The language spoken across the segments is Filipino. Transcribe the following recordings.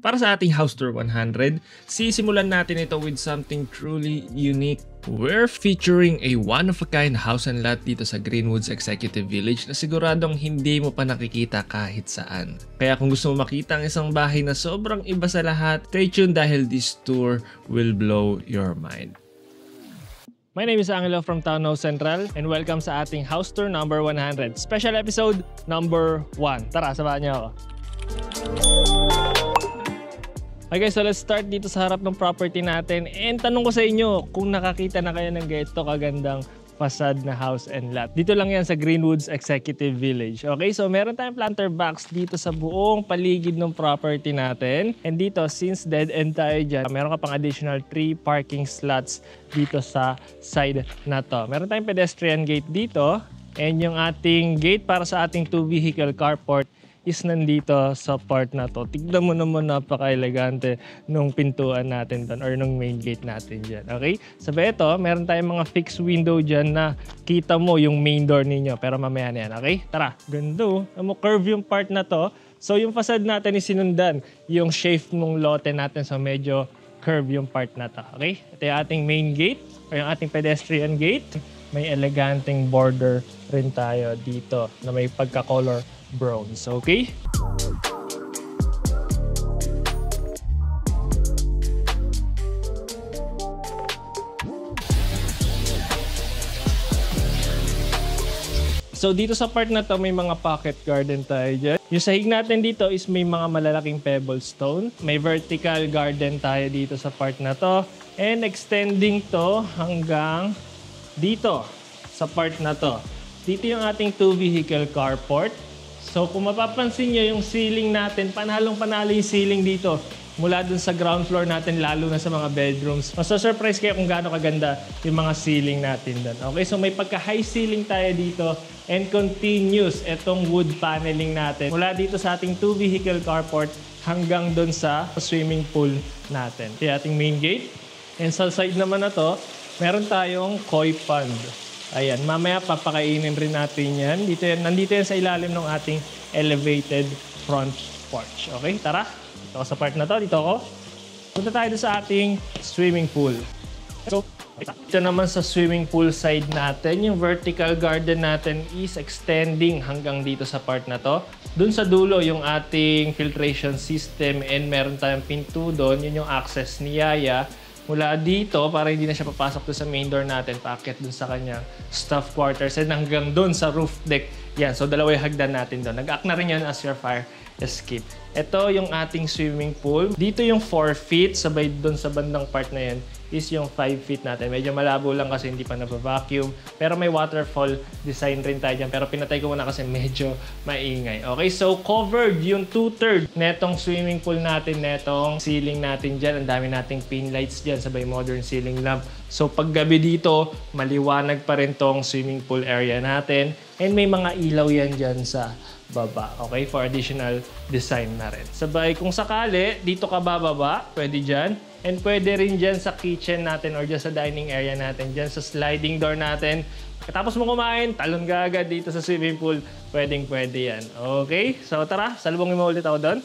Para sa ating house tour 100, sisimulan natin ito with something truly unique. We're featuring a one-of-a-kind house and lot dito sa Greenwoods Executive Village na siguradong hindi mo pa nakikita kahit saan. Kaya kung gusto mo makita ang isang bahay na sobrang iba sa lahat, stay tuned dahil this tour will blow your mind. My name is Angelo from Townhouse Central and welcome sa ating house tour number 100. Special episode number 1. Tara, samahan niyo ako. Okay, so let's start dito sa harap ng property natin. And tanong ko sa inyo kung nakakita na kayo ng ganito kagandang facade na house and lot. Dito lang yan sa Greenwoods Executive Village. Okay, so meron tayong planter box dito sa buong paligid ng property natin. And dito, since dead end tayo dyan, meron ka pang additional 3 parking slots dito sa side na to. Meron tayong pedestrian gate dito. And yung ating gate para sa ating 2-vehicle carport is nandito sa part na to. Tignan mo naman, napaka-elegante nung pintuan natin doon or nung main gate natin dyan. Okay? Sabi ito, meron tayong mga fixed window dyan na kita mo yung main door ninyo. Pero mamaya na yan. Okay? Tara. Ganda. Curve yung part na to. So yung facade natin is sinundan yung shape ng lote natin. So medyo curve yung part na to. Okay? Ito yung ating main gate or yung ating pedestrian gate. May eleganteng border rin tayo dito na may pagka-color bronze, okay? So dito sa part na to may mga pocket garden tayo dyan. Yung sahig natin dito is may mga malalaking pebble stone. May vertical garden tayo dito sa part na to. And extending to hanggang dito sa part na to. Dito yung ating 2-vehicle carport. So kung mapapansin nyo yung ceiling natin, panalo yung ceiling dito. Mula dun sa ground floor natin, lalo na sa mga bedrooms. Masasurprise kayo kung gaano kaganda yung mga ceiling natin dun. Okay, so may pagka-high ceiling tayo dito and continuous itong wood paneling natin. Mula dito sa ating 2-vehicle carport hanggang dun sa swimming pool natin. Ito yung ating main gate. And sa side naman na to, meron tayong koi pond. Ayan, mamaya papakainin rin natin yan. Nandito yan sa ilalim ng ating elevated front porch. Okay, tara. Dito ako sa part na to. Dito ako. Punta tayo sa ating swimming pool. So, ito naman sa swimming pool side natin. Yung vertical garden natin is extending hanggang dito sa part na to. Dun sa dulo yung ating filtration system and meron tayong pinto doon. Yun yung access ni Yaya. Mula dito, para hindi na siya papasok doon sa main door natin, paakyat doon sa kanyang staff quarters and hanggang doon sa roof deck. Yan, so dalawa yung hagdan natin doon. Nag-act na rin yan as your fire escape. Ito yung ating swimming pool. Dito yung 4 feet, sabay doon sa bandang part na yan is yung 5 feet natin. Medyo malabo lang kasi hindi pa nabavacuum. Pero may waterfall design rin tayo dyan. Pero pinatay ko muna kasi medyo maingay. Okay, so covered yung 2/3 netong swimming pool natin, netong ceiling natin dyan. Ang dami nating pin lights dyan, sabay modern ceiling lamp. So paggabi dito, maliwanag pa rin tong swimming pool area natin. And may mga ilaw yan dyan sa baba. Okay, for additional design na rin. Sabay, kung sakali, dito ka bababa, pwede dyan. And pwede rin dyan sa kitchen natin or dyan sa dining area natin, dyan sa sliding door natin. Katapos mo kumain, talon ka agad dito sa swimming pool. Pwedeng-pwede yan. Okay, so tara, salubungin mo ulit ako doon.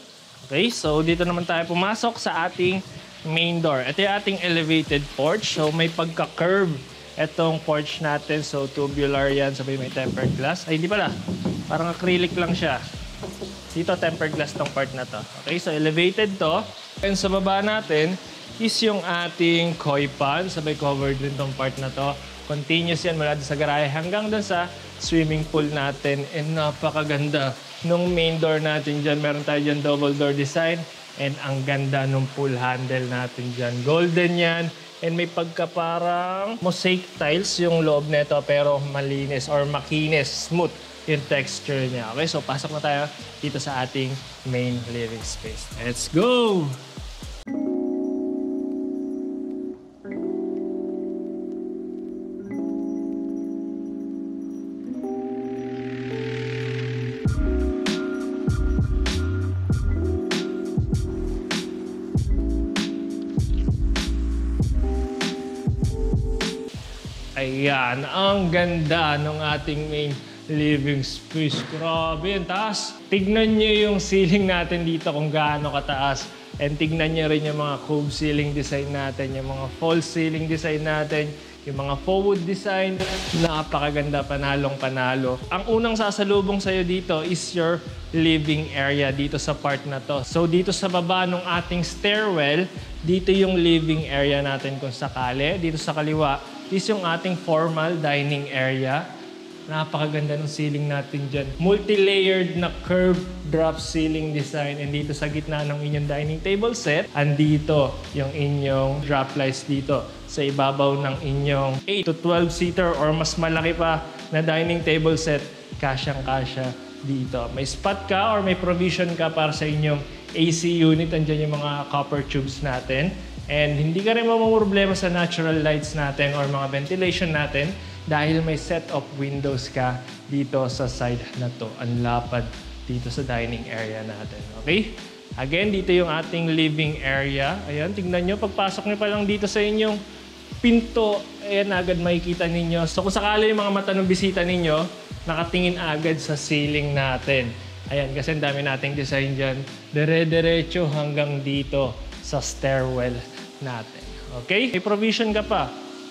Okay, so dito naman tayo pumasok sa ating main door. Ito yung ating elevated porch. So may pagka-curve itong porch natin. So tubular yan, sabay may tempered glass. Ay, hindi pala. Parang acrylic lang siya. Dito tempered glass tong part na to. Okay, so elevated to. And sa baba natin is yung ating koi pond. Sabay covered din tong part na to. Continuous yan mula sa garahe hanggang doon sa swimming pool natin. And napakaganda nung main door natin dyan. Meron tayo dyan double door design. And ang ganda nung pool handle natin dyan. Golden yan. And may pagka parang mosaic tiles yung loob nito pero malinis or makinis, smooth yung texture niya. Okay, so pasok na tayo dito sa ating main living space. Let's go! Ayan, ang ganda ng ating main living space. Grabe, ang taas. Tignan nyo yung ceiling natin dito kung gaano kataas. And tignan nyo rin yung mga cove ceiling design natin, yung mga false ceiling design natin, yung mga forward design. Napakaganda, panalong panalo. Ang unang sasalubong sa'yo dito is your living area dito sa part na to. So dito sa baba ng ating stairwell, dito yung living area natin kung sakali. Dito sa kaliwa is yung ating formal dining area. Napakaganda ng ceiling natin dyan. Multi-layered na curved drop ceiling design. And dito sa gitna ng inyong dining table set, andito yung inyong drop lights dito sa ibabaw ng inyong 8 to 12 seater or mas malaki pa na dining table set. Kasyang-kasya dito. May spot ka or may provision ka para sa inyong AC unit. Andyan yung mga copper tubes natin. And hindi ka rin mamumroblema sa natural lights natin or mga ventilation natin dahil may set of windows ka dito sa side na to. Ang lapad dito sa dining area natin. Okay? Again, dito yung ating living area. Ayan, tingnan nyo. Pagpasok nyo pa lang dito sa inyong pinto, ayan, agad makikita ninyo. So kung sakali yung mga mata ng bisita ninyo, nakatingin agad sa ceiling natin. Ayan, kasi ang dami nating design dyan. Dire-diretso hanggang dito sa stairwell natin. Okay? May provision ka pa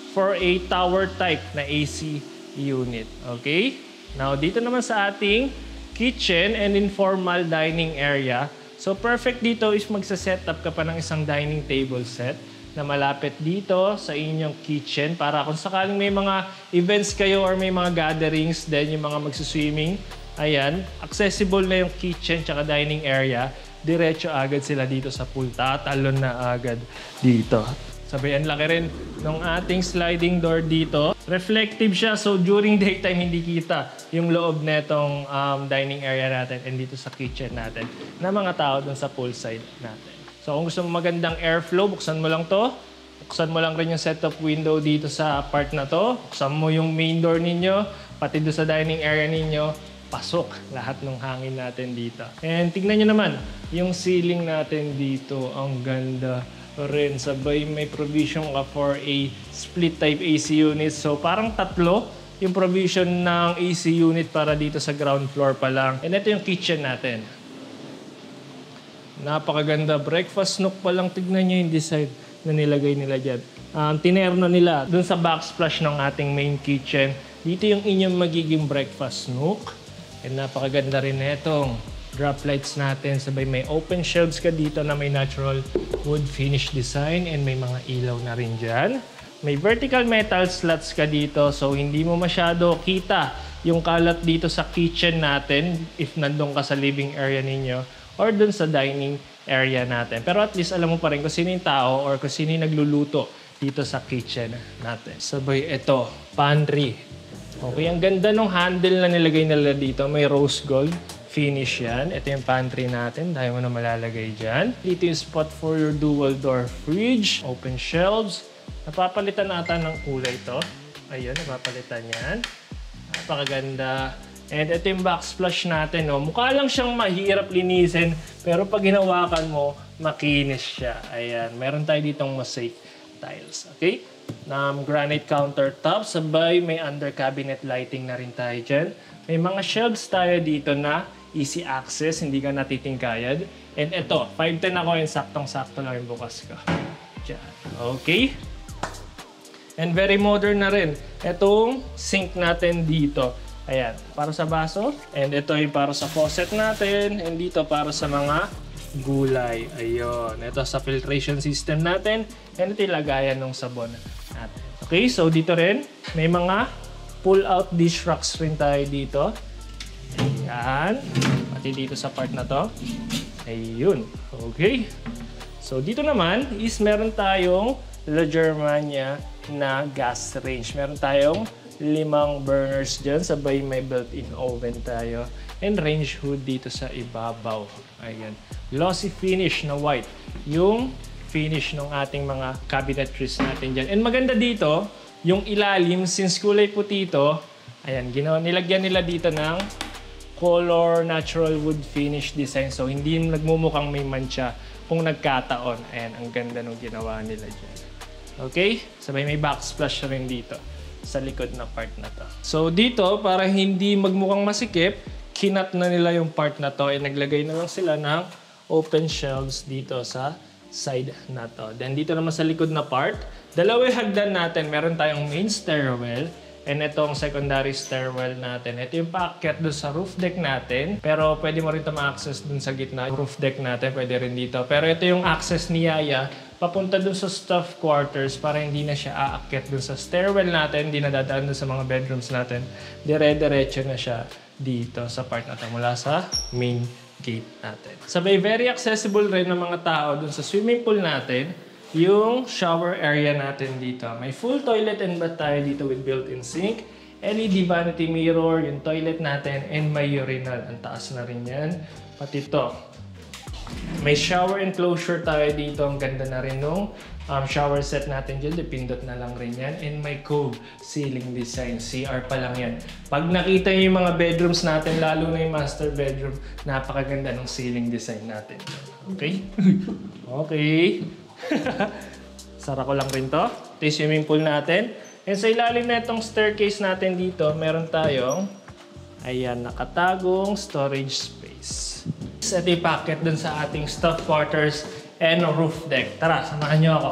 for a tower type na AC unit. Okay? Now, dito naman sa ating kitchen and informal dining area. So, perfect dito is magsa-setup ka pa ng isang dining table set na malapit dito sa inyong kitchen para kung sakaling may mga events kayo or may mga gatherings din, yung mga magsuswimming, ayan, accessible na yung kitchen tsaka dining area. Diretso agad sila dito sa pool. Tatalon na agad dito. Sabay, ang laki rin ng ating sliding door dito. Reflective siya, so during daytime hindi kita yung loob netong dining area natin and dito sa kitchen natin na mga tao dun sa poolside natin. So kung gusto mo magandang airflow, buksan mo lang to. Buksan mo lang rin yung set of window dito sa part na to. Buksan mo yung main door ninyo, pati doon sa dining area ninyo. Pasok lahat ng hangin natin dito. And tignan nyo naman, yung ceiling natin dito, ang ganda rin. Sabay may provision ka for a split type AC unit. So parang tatlo yung provision ng AC unit para dito sa ground floor pa lang. And ito yung kitchen natin. Napakaganda. Breakfast nook pa lang. Tignan nyo yung design na nilagay nila dyan. Tinerno nila dun sa backsplash ng ating main kitchen. Dito yung inyong magiging breakfast nook. And napakaganda rin itong drop lights natin. Sabay may open shelves ka dito na may natural wood finish design and may mga ilaw na rin dyan. May vertical metal slats ka dito so hindi mo masyado kita yung kalat dito sa kitchen natin if nandun ka sa living area ninyo or dun sa dining area natin. Pero at least alam mo pa rin kung sino yung tao or kung sino yung nagluluto dito sa kitchen natin. Sabay ito, pantry. Okay, ang ganda ng handle na nilagay nila dito. May rose gold finish yan. Ito yung pantry natin. Dahil mo na malalagay dyan. Dito yung spot for your dual door fridge. Open shelves. Napapalitan ata ng kulay ito. Ayun, napapalitan yan. Napakaganda. And ito yung backsplash natin. No? Mukha lang siyang mahirap linisin. Pero pag hinawakan mo, makinis siya. Ayan, meron tayo ditong mosaic tiles. Okay? Granite countertop, sabay may under cabinet lighting na rin tayo dyan. May mga shelves tayo dito na easy access, hindi ka natitingkayad. And ito, 5'10 ako yung saktong-sakto lang yung bukas ko. Dyan. Okay? And very modern na rin. Itong sink natin dito. Ayan, para sa baso. And ito yung para sa faucet natin. And dito para sa mga gulay. Ayun. Ito sa filtration system natin. And ito yung lagayan ng sabon natin. Okay, so dito rin, may mga pull-out dish racks rin tayo dito. Ayan. Pati dito sa part na to. Ayun. Okay. So dito naman is meron tayong La Germania na gas range. Meron tayong 5 burners dyan. Sabay may built-in oven tayo. And range hood dito sa ibabaw. Ayan. Glossy finish na white. Yung finish ng ating mga cabinetries natin dyan. And maganda dito, yung ilalim, since kulay puti ito, ayan, nilagyan nila dito ng color natural wood finish design. So, hindi nagmumukhang may mancha kung nagkataon. Ayan, ang ganda ng ginawa nila dyan. Okay? Sabay may backsplash rin dito sa likod na part na to. So, dito, para hindi magmukhang masikip, kinat na nila yung part na to. Naglagay na lang sila ng open shelves dito sa side na to. Then dito naman sa likod na part, dalawang hagdan natin. Meron tayong main stairwell and itong secondary stairwell natin. Ito yung paakyat doon sa roof deck natin. Pero pwede mo rin ito ma-access doon sa gitna. Roof deck natin, pwede rin dito. Pero ito yung access ni Yaya papunta doon sa staff quarters para hindi na siya aakyat doon sa stairwell natin. Hindi na dadaan doon sa mga bedrooms natin. Dire-diretso na siya dito sa part na ito mula sa main gate natin. Sabay, very accessible rin ng mga tao doon sa swimming pool natin. Yung shower area natin dito. May full toilet and bath tayo dito with built-in sink, LED vanity mirror, yung toilet natin, and may urinal. Ang taas na rin yan. Pati ito. May shower enclosure tayo dito. Ang ganda na rin nung shower set natin dyan. Dipindot na lang rin yan. And may cove ceiling design. CR pa lang yan. Pag nakita nyo yung mga bedrooms natin, lalo na yung master bedroom, napakaganda ng ceiling design natin. Okay? Okay. Sara ko lang rin to. Ito yung swimming pool natin. And sa ilalim na itong staircase natin dito, meron tayong ayan, nakatagong storage space. Ito yung packet dun sa ating staff quarters and roof deck. Tara, samahan nyo ako.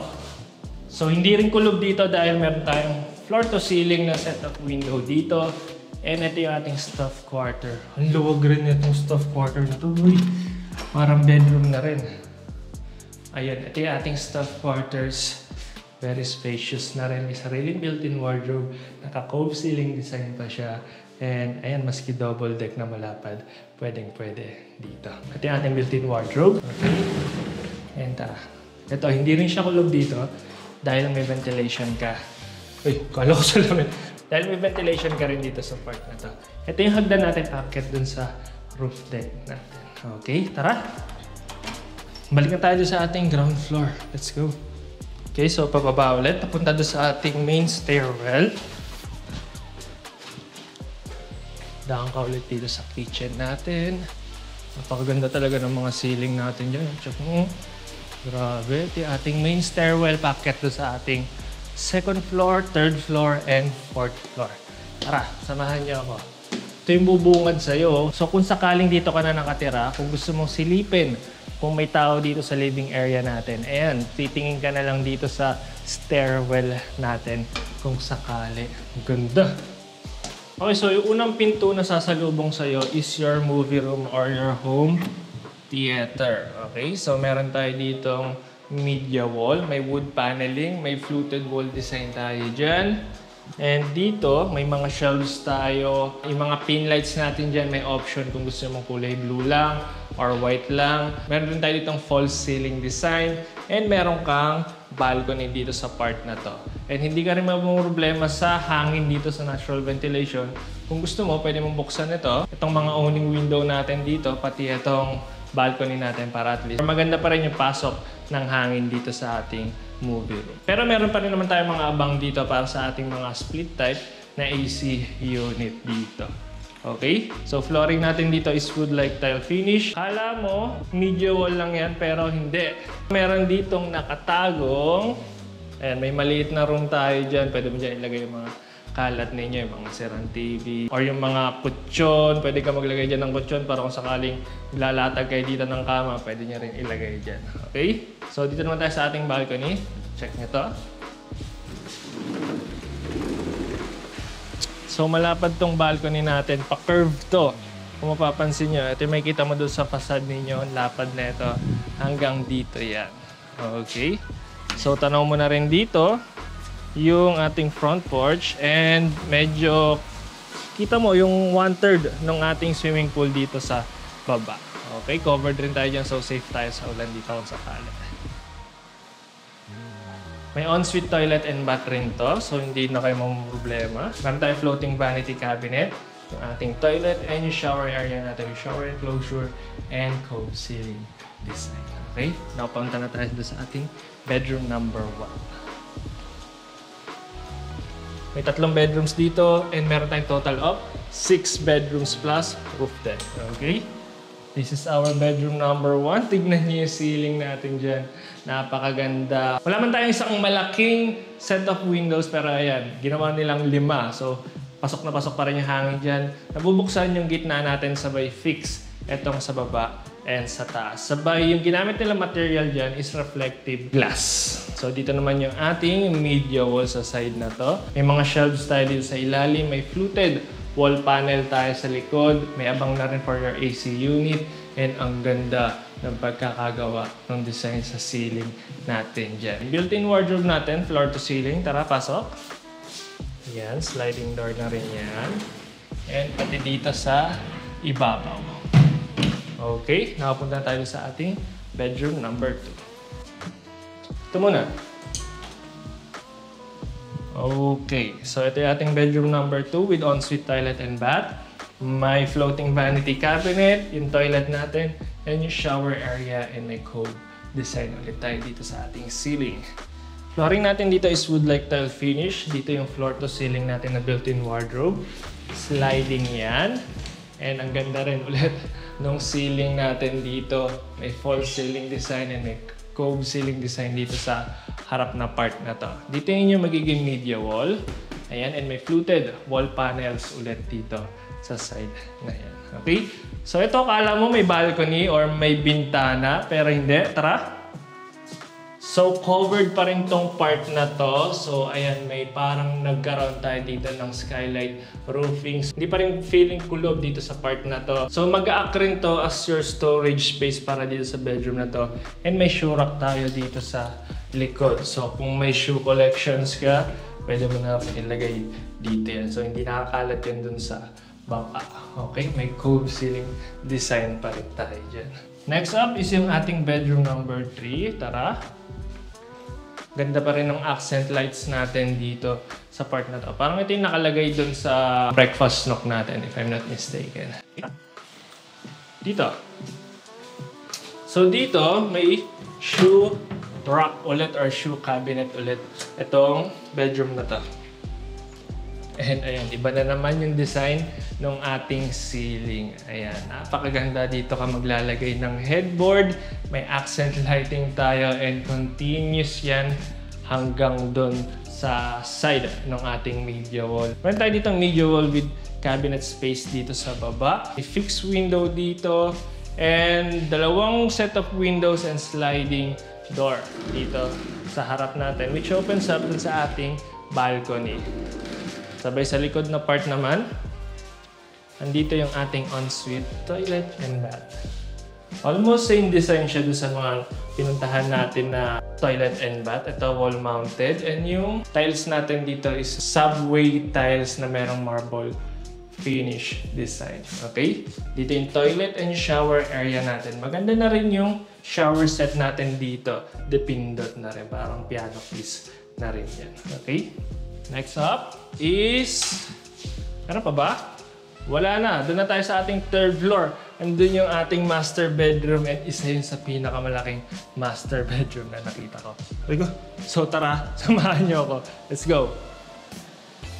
So hindi rin kulob dito dahil meron tayong floor to ceiling na set of window dito. And ito yung ating staff quarter. Ang luwag rin itong staff quarter na to. Uy, parang bedroom na rin. Ayan, ito yung ating staff quarters. Very spacious na rin. May sariling built-in wardrobe. Naka-cove ceiling design pa siya. And ayan, maski double deck na malapad, pwedeng-pwede dito. Ito yung ating built-in wardrobe. Okay. And ito, hindi rin siya kulob dito dahil may ventilation ka. Uy, kala ko sa lamin. Dahil may ventilation ka rin dito sa part na to. Ito yung hagdan natin packet dun sa roof deck natin. Okay, tara! Balik na tayo sa ating ground floor. Let's go. Okay, so pababa ulit. Papunta doon sa ating main stairwell. Daan ka ulit dito sa kitchen natin. Napakaganda talaga ng mga ceiling natin dyan. Check mo. Grabe. Ito yung ating main stairwell packet doon sa ating second floor, third floor, and fourth floor. Tara, samahan niyo ako. Ito yung bubungad sa'yo. So kung sakaling dito ka na nakatira, kung gusto mong silipin kung may tao dito sa living area natin, ayan, titingin ka na lang dito sa stairwell natin kung sakali. Ganda! Okay, so yung unang pinto na sasalubong sa'yo is your movie room or your home theater. Okay, so meron tayo ditong media wall, may wood paneling, may fluted wall design tayo dyan. And dito, may mga shelves tayo. Yung mga pin lights natin dyan, may option kung gusto mong kulay blue lang or white lang. Meron din tayo ditong false ceiling design. And meron kang balcony dito sa part na to. And hindi ka rin problema sa hangin dito sa natural ventilation. Kung gusto mo, pwede mong buksan ito. Itong mga owning window natin dito, pati itong balcony natin para at least maganda pa rin yung pasok ng hangin dito sa ating movie room. Pero meron pa rin naman tayong mga abang dito para sa ating mga split type na AC unit dito. Okay? So flooring natin dito is wood-like tile finish. Kala mo, media wall lang yan, pero hindi. Meron ditong nakatagong. Ayan, may maliit na room tayo dyan. Pwede mo dyan ilagay yung mga kalat ninyo, yung mga sirang TV, or yung mga kutsyon. Pwede ka maglagay dyan ng kutsyon para kung sakaling lalatag kayo dito ng kama, pwede nyo rin ilagay dyan. Okay? So dito naman tayo sa ating balcony. Check nyo to. So malapad tong balcony natin, pa-curve to. Kung mapapansin nyo, ito yung makikita mo doon sa facade ninyo, lapad na ito, hanggang dito yan. Okay? So tanaw mo na rin dito yung ating front porch and medyo kita mo yung 1/3 ng ating swimming pool dito sa baba. Okay, covered rin tayo dyan so safe tayo sa ulan dito kung sakali. May ensuite toilet and bath rin to, so hindi na kayo problema. Meron tayong floating vanity cabinet, yung ating toilet and yung shower area natin, yung shower enclosure and cove ceiling design. Okay, napunta na tayo sa ating bedroom number 1. May 3 bedrooms dito and meron tayong total of 6 bedrooms plus roof deck. Okay? This is our bedroom number 1. Tignan niyo yung ceiling natin dyan. Napakaganda. Wala man tayong isang malaking set of windows pero ayan, ginawa nilang 5. So, pasok na pasok pa rin yung hangin dyan. Nabubuksan yung gitna natin sabay fix etong sa baba. and sa taas. Sabay, yung ginamit nila material dyan is reflective glass. So, dito naman yung ating media wall sa side na to. May mga shelves tayo dito sa ilalim. May fluted wall panel tayo sa likod. May abang na rin for your AC unit. And ang ganda ng pagkakagawa ng design sa ceiling natin dyan. Built-in wardrobe natin, floor to ceiling. Tara, pasok. Yan, sliding door na rin yan. And pati dito sa ibabaw. Okay, nakapunta tayo sa ating bedroom number 2. Ito muna. Okay, so ito yung ating bedroom number 2 with ensuite toilet and bath. May floating vanity cabinet, yung toilet natin, and yung shower area, and may cove design ulit tayo dito sa ating ceiling. Flooring natin dito is wood-like tile finish. Dito yung floor to ceiling natin na built-in wardrobe. Sliding yan. And ang ganda rin ulit nung ceiling natin dito. May false ceiling design and may cove ceiling design dito sa harap na part na to. Dito yung magiging media wall. Ayan, and may fluted wall panels ulit dito sa side na yan. Okay? So ito, akala mo may balcony or may bintana, pero hindi. Tara! So covered pa rin tong part na to. So ayan, may parang nagkaroon tayo dito ng skylight roofing. Hindi pa rin feeling kulob dito sa part na to. So mag-a-act rin to as your storage space para dito sa bedroom na to. And may shoe rack tayo dito sa likod. So kung may shoe collections ka, pwede mo na ilagay dito yan. So hindi nakakalat yun dun sa baba. Okay, may cove ceiling design pa rin tayo dyan. Next up is yung ating bedroom number 3. Tara! Ganda pa rin ng accent lights natin dito sa part na to. Parang ito yung nakalagay dun sa breakfast nook natin, if I'm not mistaken. Dito. So dito, may shoe rack ulit or shoe cabinet ulit. Itong bedroom na to. And ayan, iba na naman yung design ng ating ceiling. Ayan, napakaganda dito ka maglalagay ng headboard. May accent lighting tayo and continuous yan hanggang dun sa side ng ating media wall. Meron tayo dito ang media wall with cabinet space dito sa baba. May fixed window dito and dalawang set of windows and sliding door dito sa harap natin which opens up dun sa ating balcony. Sabay sa likod na part naman, andito yung ating ensuite toilet and bath. Almost same design siya doon sa mga pinuntahan natin na toilet and bath. Ito wall-mounted. And yung tiles natin dito is subway tiles na merong marble finish design. Okay? Dito yung toilet and shower area natin. Maganda na rin yung shower set natin dito. Depindot na rin. Parang piano piece na rin yan. Okay? Next up is... Ano pa ba? Wala na. Doon na tayo sa ating third floor. Andun yung ating master bedroom and isa yun sa pinakamalaking master bedroom na nakita ko. So tara, samahan nyo ako. Let's go!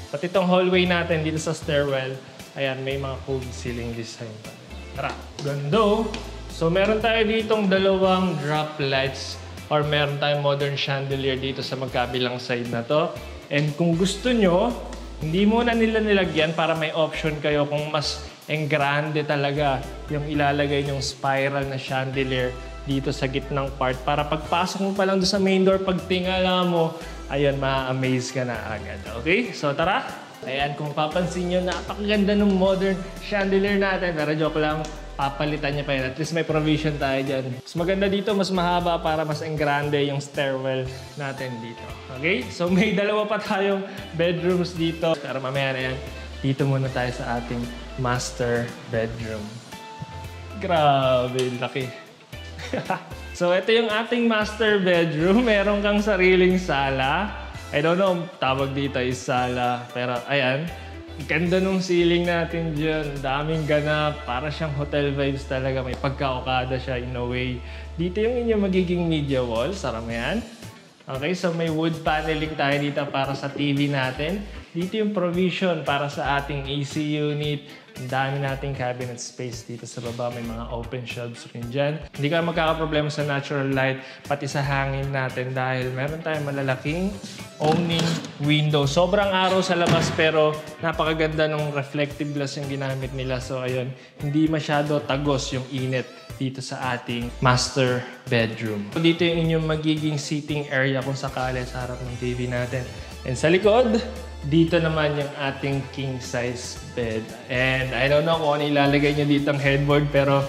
Pati itong hallway natin dito sa stairwell, ayan, may mga cove ceiling design pa. Tara, gando! So meron tayo ditong dalawang drop lights or meron tayong modern chandelier dito sa magkabilang side na to. And kung gusto nyo, hindi muna nila nilagyan para may option kayo kung mas engrande talaga yung ilalagay yung spiral na chandelier dito sa gitnang part. Para pagpasok mo pa lang doon sa main door, pag tingala mo, ayun, ma-amaze ka na agad. Okay? So tara! Ayan, kung papansin nyo, napakaganda ng modern chandelier natin. Pero joke lang, papalitan niya pa yun. At least may provision tayo dyan. Mas maganda dito, mas mahaba para mas engrande yung stairwell natin dito. Okay? So may dalawa pa tayong bedrooms dito. Pero mamaya na yan, dito muna tayo sa ating master bedroom. Grabe, laki. So ito yung ating master bedroom. Meron kang sariling sala. I don't know, tawag dito is sala. Pero ayan, ganda nung ceiling natin dyan. Daming ganap. Para siyang hotel vibes talaga. May pagka-okada siya in a way. Dito yung inyong magiging media wall. Sarap yan. Okay, so may wood paneling tayo dito para sa TV natin. Dito yung provision para sa ating AC unit. Ang dami nating cabinet space dito sa baba. May mga open shelves rin dyan. Hindi ka magkakaproblema sa natural light, pati sa hangin natin dahil meron tayong malalaking owning window. Sobrang araw sa labas pero napakaganda ng reflective glass yung ginamit nila. So ayun, hindi masyado tagos yung init dito sa ating master bedroom. Dito yung inyong magiging seating area kung sakali sa harap ng TV natin. And sa likod, dito naman yung ating king size bed. And I don't know kung ano ilalagay nyo dito ang headboard pero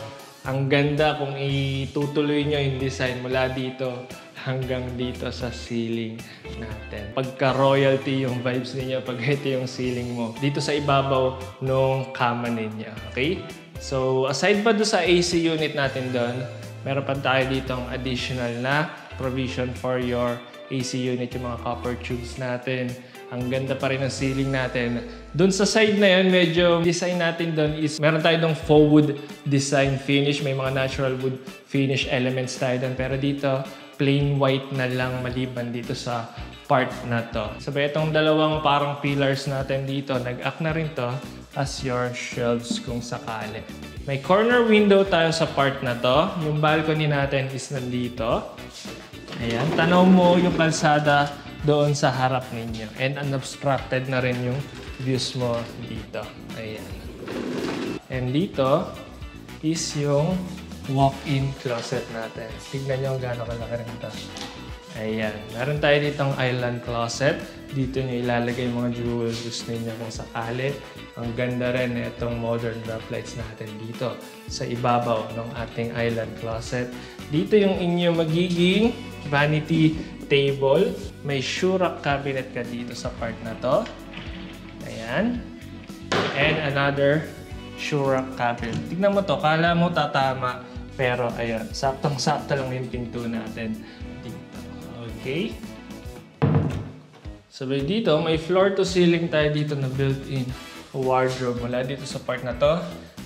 ang ganda kung itutuloy nyo yung design mula dito hanggang dito sa ceiling natin. Pagka-royalty yung vibes ninyo pag ito yung ceiling mo. Dito sa ibabaw ng kama ninyo. Okay? So, aside pa doon sa AC unit natin doon, meron pa tayo ditong additional na provision for your AC unit, yung mga copper tubes natin. Ang ganda pa rin ng ceiling natin. Doon sa side na yun, medyo design natin doon is meron tayo dong faux wood design finish. May mga natural wood finish elements tayo doon. Pero dito, plain white na lang maliban dito sa part na to. Sabay itong dalawang parang pillars natin dito, nag-act na rin to as your shelves kung sakali. May corner window tayo sa part na to. Yung balcony natin is nandito. Ayan, tanaw mo yung kalsada doon sa harap ninyo. And unobstructed na rin yung views mo dito. Ayan. And dito is yung walk-in closet natin. Tignan nyo gaano kalaki rin ito. Ayan. Meron tayo ditong island closet. Dito nyo ilalagay yung mga jewels ninyo kung sakali. Ang ganda rin itong modern drop lights natin dito sa ibabaw ng ating island closet. Dito yung inyong magiging vanity table. May Shurak cabinet ka dito sa part na to. Ayan. And another Shurak cabinet. Tignan mo to. Kala mo tatama. Pero ayan. Saktong-sakto lang yung pinto natin dito. Okay. Sabay dito, may floor to ceiling tayo dito na built-in wardrobe mula dito sa part na to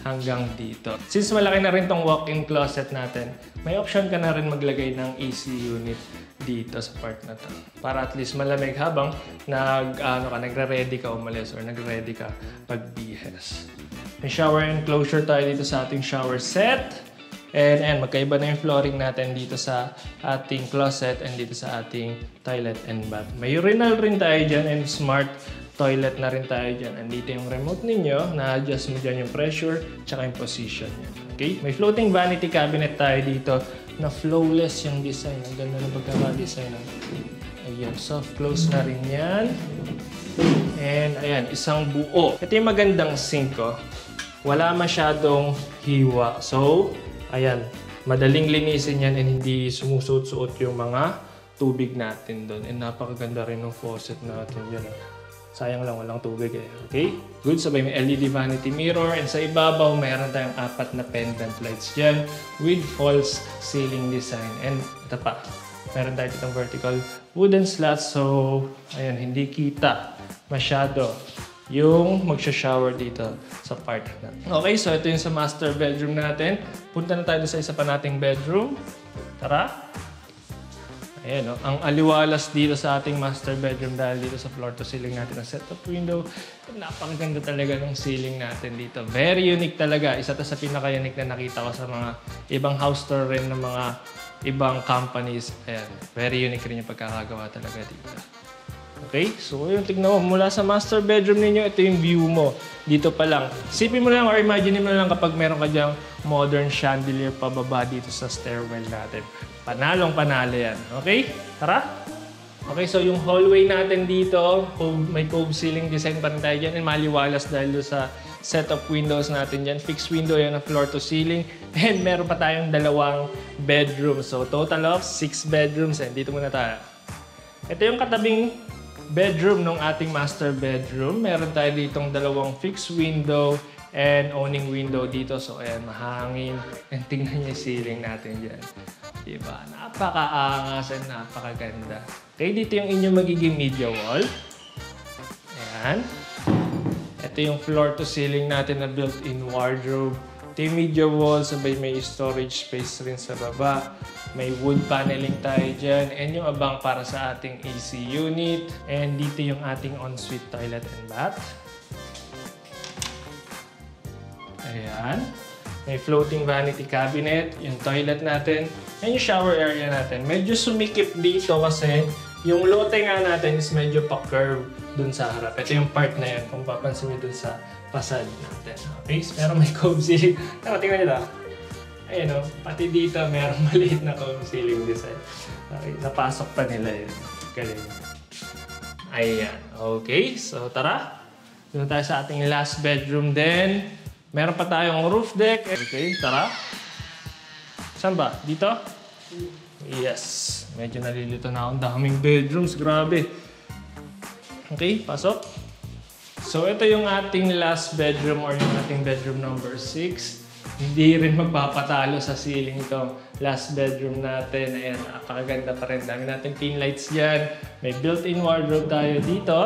hanggang dito. Since malaki na rin tong walk-in closet natin, may option ka na rin maglagay ng AC unit dito sa part na to. Para at least malamig habang nagre-ready ka umalis or nagre-ready ka pagbihes. May shower enclosure tayo dito sa ating shower set. And magkaiba na yung flooring natin dito sa ating closet and dito sa ating toilet and bath. May urinal rin tayo dyan and smart toilet na rin tayo dyan. And dito yung remote ninyo, na-adjust mo dyan yung pressure tsaka yung position niya. Okay? May floating vanity cabinet tayo dito na flawless yung design. Ang ganda ng pagkaka-design. Ayan, soft close na rin yan. And ayan, isang buo. Ito yung magandang sink ko. Wala masyadong hiwa. So, ayan, madaling linisin yan and hindi sumusuot-suot yung mga tubig natin doon. And napakaganda rin ng faucet natin dyan. Sayang lang walang tubig eh. Okay? Good. Sabay may LED vanity mirror. And sa ibabaw, mayroon tayong 4 na pendant lights dyan with false ceiling design. And ito pa, meron tayo ditong vertical wooden slats. So, ayan, hindi kita masyado yung magsha-shower dito sa part na. Okay, so ito yung sa master bedroom natin. Punta na tayo sa isa pa nating bedroom. Tara! Ayan, ang aliwalas dito sa ating master bedroom dahil dito sa floor to ceiling natin ang setup window. Napakaganda talaga ng ceiling natin dito. Very unique talaga. Isa to sa pinaka-unique na nakita ko sa mga ibang house tour rin ng mga ibang companies. Ayan, very unique rin yung pagkakagawa talaga dito. Okay? So, yung tignan mo, mula sa master bedroom ninyo, ito yung view mo. Dito pa lang. Sipin mo lang or imagine mo lang kapag meron ka dyang modern chandelier pababa dito sa stairwell natin. Panalong panalo yan. Okay? Tara? Okay, so yung hallway natin dito, may cove ceiling design pa rin tayo dyan and maliwalas dahil doon sa set of windows natin dyan. Fixed window yan na floor to ceiling. And meron pa tayong 2 bedrooms. So, total of 6 bedrooms. And dito muna tayo. Ito yung katabing bedroom ng ating master bedroom. Meron tayo ditong 2 fixed window and owning window dito. So, ayan, mahangin. And tingnan niyo yung ceiling natin dyan. Diba? Napaka-angas and napakaganda. Okay, dito yung inyong magiging media wall. Ayan. Ito yung floor to ceiling natin na built-in wardrobe. Ito yung media wall, sabay may storage space rin sa baba. May wood paneling tayo dyan. And yung abang para sa ating AC unit. And dito yung ating ensuite toilet and bath. Ayan. May floating vanity cabinet. Yung toilet natin. And yung shower area natin. Medyo sumikip dito kasi yung lote nga natin is medyo pa-curve dun sa harap. Ito yung part na yan. Kung papansin nyo dun sa facade natin. Okay? Pero may cove ceiling. Tara, tingnan nyo lang. Ayan o, pati dito merong maliit na cone ceiling design. Okay, napasok pa nila yun. Galing. Ayan, okay. So tara, doon tayo sa ating last bedroom din. Meron pa tayong roof deck. Okay, tara. Saan ba? Dito? Yes. Medyo nalilito na akong daming bedrooms. Grabe. Okay, pasok. So ito yung ating last bedroom or yung ating bedroom number 6. Hindi rin magpapatalo sa ceiling itong last bedroom natin. Ayan, napakaganda pa rin. Dami natin pin lights dyan. May built-in wardrobe tayo dito.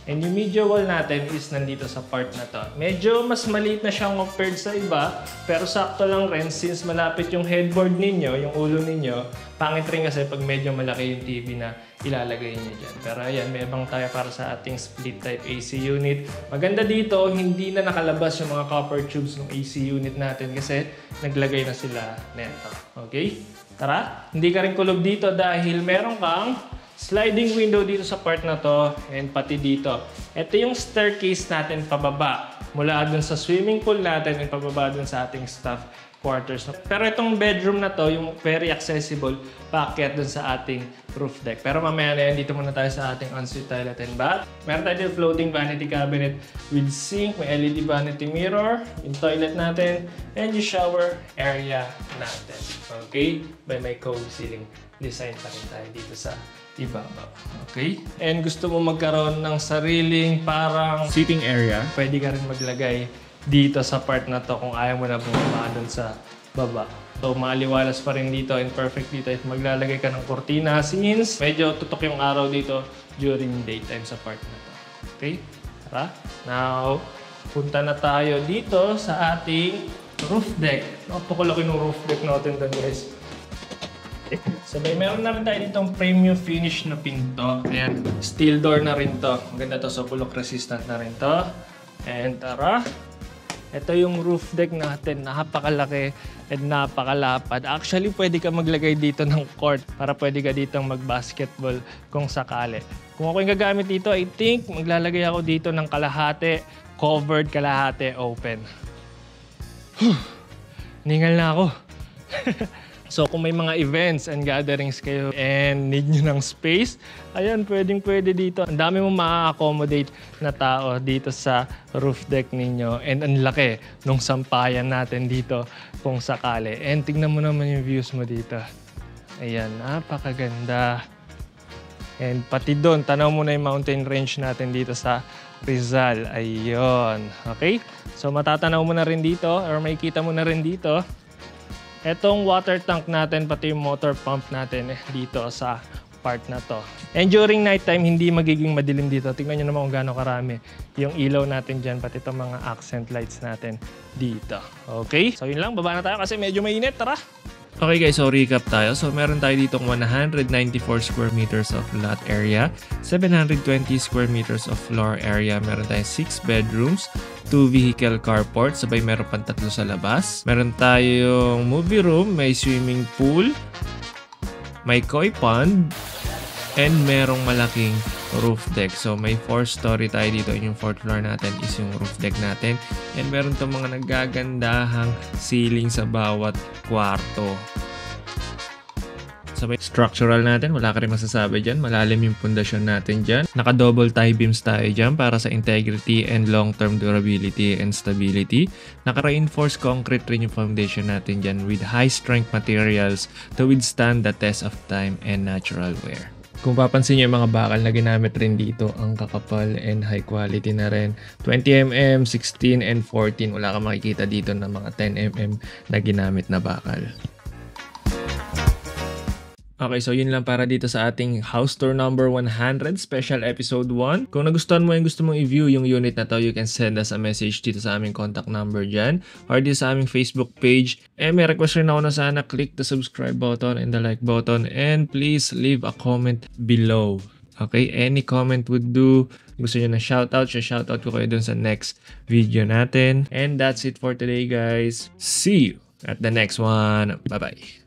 And yung media wall natin is nandito sa part na to. Medyo mas maliit na siyang compared sa iba. Pero sakto lang rin since malapit yung headboard ninyo, yung ulo ninyo. Pangit rin kasi pag medyo malaki yung TV na ilalagay niyo dyan. Pero ayan, may abang tayo para sa ating split type AC unit. Maganda dito, hindi na nakalabas yung mga copper tubes ng AC unit natin kasi naglagay na sila neto. Okay? Tara, hindi ka rin kulob dito dahil meron kang sliding window dito sa part na to and pati dito. Ito yung staircase natin pababa mula dun sa swimming pool natin and pababa dun sa ating staff quarters. Pero itong bedroom na to, yung very accessible, paakyat dun sa ating roof deck. Pero mamaya na yan, dito muna tayo sa ating ensuite toilet and bath. Meron tayo yung floating vanity cabinet with sink, may LED vanity mirror, yung toilet natin, and yung shower area natin. Okay? May cove ceiling design pa rin tayo dito sa ibabaw. Okay? And gusto mo magkaroon ng sariling parang sitting area, pwede ka rin maglagay dito sa part na to kung ayaw mo na bumaba dun sa baba. So, maaliwalas pa rin dito and perfect dito if maglalagay ka ng kortina since medyo tutok yung araw dito during daytime sa part na to. Okay? Tara. Now, punta na tayo dito sa ating roof deck. Napakalaki ng roof deck natin doon, guys. Sabay, meron na rin tayo ditong premium finish na pinto. Ayan, steel door na rin to. Maganda to, so bulok resistant na rin to. And tara. Ito yung roof deck natin, napakalaki at napakalapad. Actually, pwede ka maglagay dito ng court para pwede ka dito mag-basketball kung sakali. Kung ako yung gagamit dito, I think maglalagay ako dito ng kalahati, covered, kalahati, open. Ningal na ako. So kung may mga events and gatherings kayo and need nyo ng space, ayan, pwedeng-pwede dito. Ang dami mong ma-accommodate na tao dito sa roof deck ninyo. And ang laki nung sampayan natin dito kung sakali. And tignan mo naman yung views mo dito. Ayan, napakaganda. And pati doon, tanaw mo na yung mountain range natin dito sa Rizal. Ayun. Okay? So matatanaw mo na rin dito or makikita mo na rin dito. Etong water tank natin, pati yung motor pump natin dito sa part na to. And during nighttime, hindi magiging madilim dito. Tingnan nyo naman kung gaano karami yung ilaw natin dyan, pati itong mga accent lights natin dito. Okay? So yun lang, baba na tayo kasi medyo mainit. Tara! Okay guys, so recap tayo. So meron tayo ditong 194 square meters of lot area, 720 square meters of floor area. Meron tayong 6 bedrooms, 2 vehicle carport, sabay meron pang 3 sa labas. Meron tayong movie room, may swimming pool, may koi pond, and merong malaking roof deck. So may 4-story tayo dito. Yung 4th floor natin is yung roof deck natin. And meron itong mga nagagandahang ceiling sa bawat kwarto. So may structural natin, wala ka rin masasabi dyan. Malalim yung pundasyon natin dyan. Naka-double tie beams tayo dyan para sa integrity and long-term durability and stability. Naka-reinforced concrete rin yung foundation natin dyan with high-strength materials to withstand the test of time and natural wear. Kung papansin nyo yung mga bakal na ginamit rin dito, ang kakapal and high quality na rin. 20mm, 16 and 14. Wala kang makikita dito ng mga 10mm na ginamit na bakal. Okay, so yun lang para dito sa ating house tour number 100, special episode 1. Kung nagustuhan mo yung gusto mong i-view yung unit na to, you can send us a message dito sa aming contact number dyan or dito sa aming Facebook page. May request rin ako na sana click the subscribe button and the like button and please leave a comment below. Okay, any comment would do. Gusto nyo na shoutout, shoutout ko kayo dun sa next video natin. And that's it for today, guys. See you at the next one. Bye-bye.